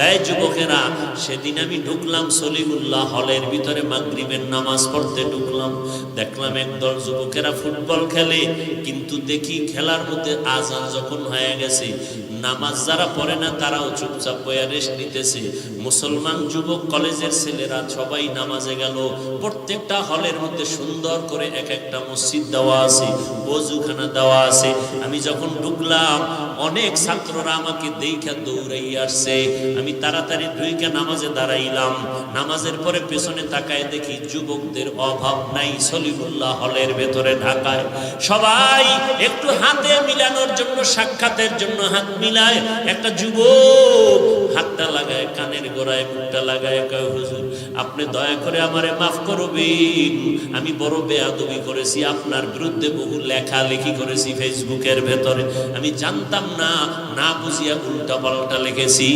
এই যুবকেরা, সেদিন আমি ঢুকলাম সলিমুল্লাহ হলের ভিতরে, মাগরিবের নামাজ পড়তে ঢুকলাম। দেখলাম একদল যুবকেরা ফুটবল খেলে, কিন্তু দেখি খেলার মধ্যে আজান যখন হয়ে গেছে, নামাজ যারা পড়ে না তারাও চুপচাপ বইয়া রেস্ট নিতেছে। মুসলমান যুবক কলেজের ছেলেরা সবাই নামাজে গেল। প্রত্যেকটা হলের মধ্যে সুন্দর করে এক একটা মসজিদ দেওয়া আছে, ওযুখানা দেওয়া আছে। আমি যখন ঢুকলাম, অনেক ছাত্ররা আমাকে দেখা দৌড়াই আসছে। আমি তাড়াতাড়ি ঢুইকা নামাজে দাঁড়াইলাম। নামাজের পরে পেছনে তাকায় দেখি যুবকদের অভাব নাই সলিমুল্লাহ হলের ভেতরে ঢাকায়। সবাই একটু হাতে মিলানোর জন্য, সাক্ষাতের জন্য হাত মিলায়। একটা যুবক হাতটা লাগায় কানের গোড়ায়, মুখটা লাগায়, কয় হুজুর আপনি দয়া করে আমারে মাফ করবেন, আমি বড় বেয়াদবি করেছি, আপনার বিরুদ্ধে বহু লেখালেখি করেছি ফেসবুকের ভেতরে, আমি জানতাম না, না বুঝিয়া উল্টা পাল্টা লিখেছি।